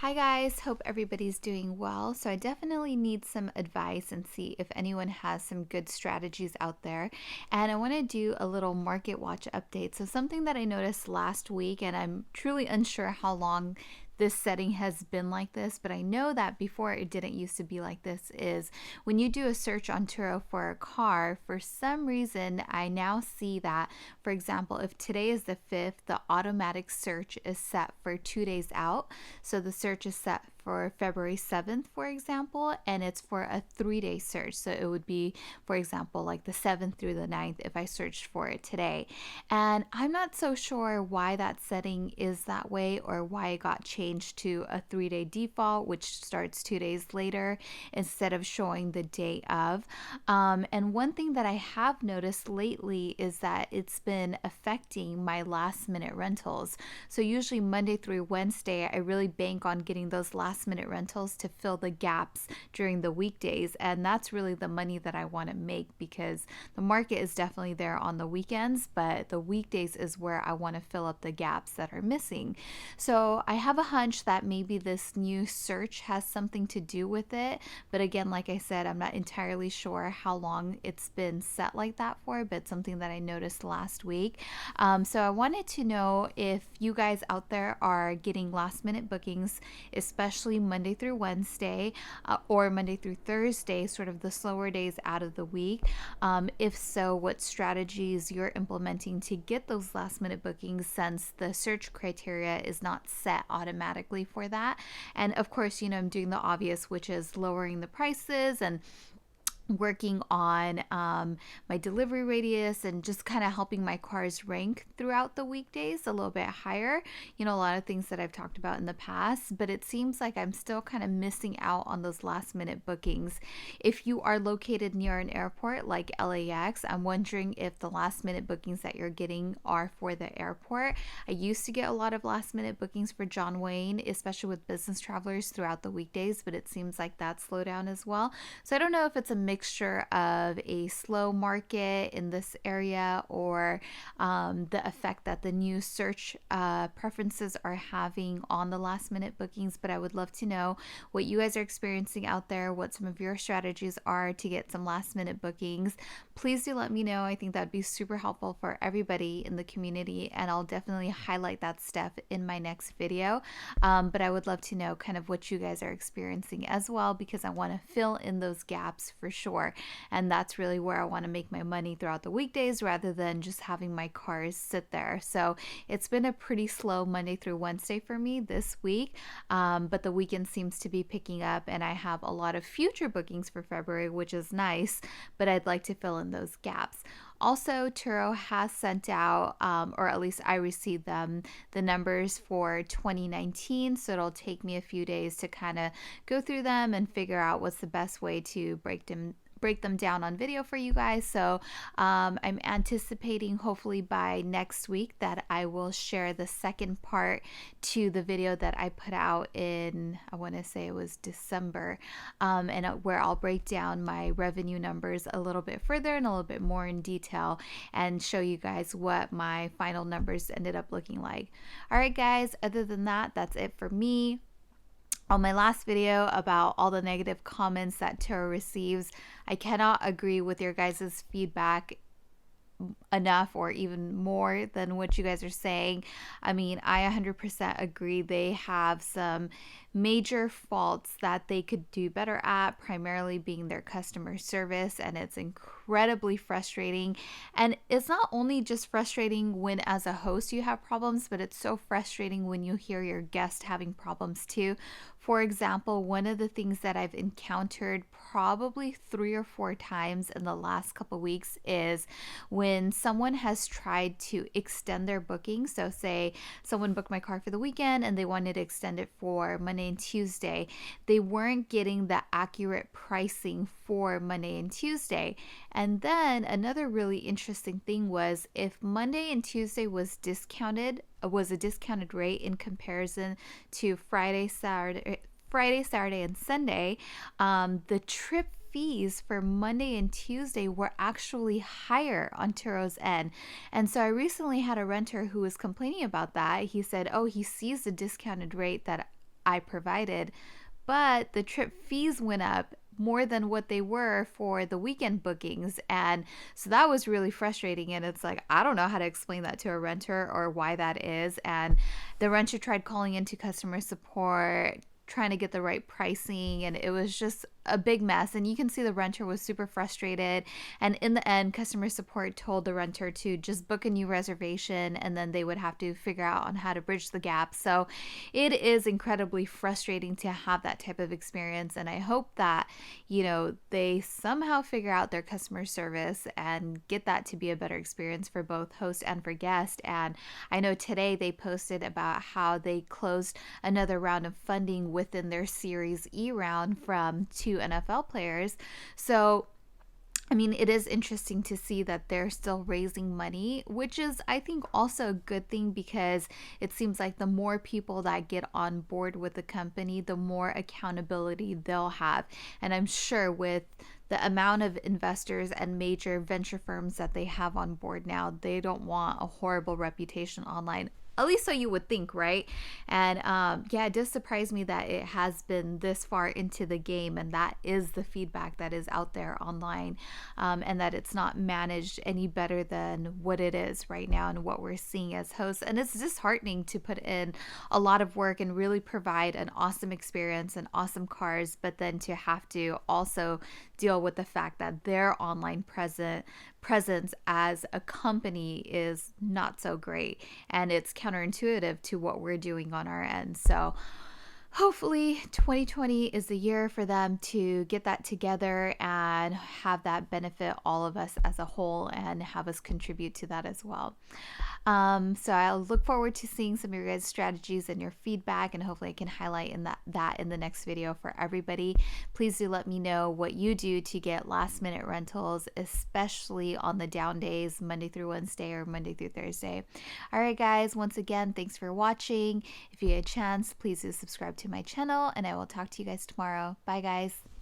Hi guys, hope everybody's doing well. So I definitely need some advice and see if anyone has some good strategies out there. And I want to do a little MarketWatch update. So something that I noticed last week, and I'm truly unsure how long this setting has been like this, but I know that before it didn't used to be like this, is when you do a search on Turo for a car, for some reason I now see that, for example, if today is the 5th, the automatic search is set for 2 days out. So the search is set for February 7th, for example, and it's for a 3-day search. So it would be, for example, like the 7th through the 9th if I searched for it today. And I'm not so sure why that setting is that way or why it got changed to a 3-day default, which starts 2 days later instead of showing the day of. And one thing that I have noticed lately is that it's been affecting my last minute rentals. So usually Monday through Wednesday, I really bank on getting those last minute rentals to fill the gaps during the weekdays. And that's really the money that I want to make, because the market is definitely there on the weekends, but the weekdays is where I want to fill up the gaps that are missing. So I have a hunch that maybe this new search has something to do with it. But again, like I said, I'm not entirely sure how long it's been set like that for, but something that I noticed last week. So I wanted to know if you guys out there are getting last minute bookings, especially Monday through Wednesday or Monday through Thursday, sort of the slower days out of the week. If so, what strategies you're implementing to get those last minute bookings, since the search criteria is not set automatically for that. And of course, I'm doing the obvious, which is lowering the prices and working on my delivery radius and just kind of helping my cars rank throughout the weekdays a little bit higher. A lot of things that I've talked about in the past, but it seems like I'm still kind of missing out on those last minute bookings. If you are located near an airport like LAX, I'm wondering if the last minute bookings that you're getting are for the airport. I used to get a lot of last minute bookings for John Wayne, especially with business travelers throughout the weekdays, but it seems like that slowed down as well. So I don't know if it's a mixture of a slow market in this area or the effect that the new search preferences are having on the last minute bookings, but I would love to know what you guys are experiencing out there, what some of your strategies are to get some last minute bookings. Please do let me know. I think that'd be super helpful for everybody in the community, and I'll definitely highlight that stuff in my next video. But I would love to know kind of what you guys are experiencing as well, because I want to fill in those gaps for sure. And that's really where I want to make my money throughout the weekdays rather than just having my cars sit there. So it's been a pretty slow Monday through Wednesday for me this week, but the weekend seems to be picking up, and I have a lot of future bookings for February, which is nice, but I'd like to fill in those gaps. Also, Turo has sent out, or at least I received them, the numbers for 2019. So it'll take me a few days to kind of go through them and figure out what's the best way to break them down on video for you guys. So I'm anticipating hopefully by next week that I will share the second part to the video that I put out in, I want to say it was December, and where I'll break down my revenue numbers a little bit further and a little bit more in detail and show you guys what my final numbers ended up looking like. All right, guys, other than that, that's it for me. On my last video about all the negative comments that Turo receives, I cannot agree with your guys' feedback enough or even more than what you guys are saying. I mean, I 100% agree they have some major faults that they could do better at, primarily being their customer service, and it's incredibly frustrating. And it's not only just frustrating when as a host you have problems, but it's so frustrating when you hear your guest having problems too. For example, one of the things that I've encountered probably 3 or 4 times in the last couple of weeks is when someone has tried to extend their booking. So say someone booked my car for the weekend and they wanted to extend it for Monday and Tuesday. They weren't getting the accurate pricing for Monday and Tuesday. And then another really interesting thing was if Monday and Tuesday was a discounted rate in comparison to Friday, Saturday, and Sunday, the trip fees for Monday and Tuesday were actually higher on Turo's end. And so I recently had a renter who was complaining about that. He said, oh, he sees the discounted rate that I provided, but the trip fees went up more than what they were for the weekend bookings. And so that was really frustrating. And it's like, I don't know how to explain that to a renter or why that is. And the renter tried calling into customer support, trying to get the right pricing, and it was just a big mess. And you can see the renter was super frustrated, and in the end customer support told the renter to just book a new reservation, and then they would have to figure out on how to bridge the gap. So it is incredibly frustrating to have that type of experience, and I hope that they somehow figure out their customer service and get that to be a better experience for both host and for guest. And I know today they posted about how they closed another round of funding within their Series E round from 2 NFL players. So I mean, it is interesting to see that they're still raising money, which is, I think, also a good thing, because it seems like the more people that get on board with the company, the more accountability they'll have. And I'm sure with the amount of investors and major venture firms that they have on board now, they don't want a horrible reputation online. At least so you would think, right? And yeah, it does surprise me that it has been this far into the game, and that is the feedback that is out there online, and that it's not managed any better than what it is right now and what we're seeing as hosts. And it's disheartening to put in a lot of work and really provide an awesome experience and awesome cars, but then to have to also deal with the fact that their online presence as a company is not so great, and it's counterintuitive to what we're doing on our end. So hopefully 2020 is the year for them to get that together and have that benefit all of us as a whole, and have us contribute to that as well. So I'll look forward to seeing some of your guys' strategies and your feedback, and hopefully I can highlight that in the next video for everybody. Please do let me know what you do to get last minute rentals, especially on the down days, Monday through Wednesday or Monday through Thursday. All right, guys, once again, thanks for watching. If you get a chance, please do subscribe to my channel, and I will talk to you guys tomorrow. Bye, guys.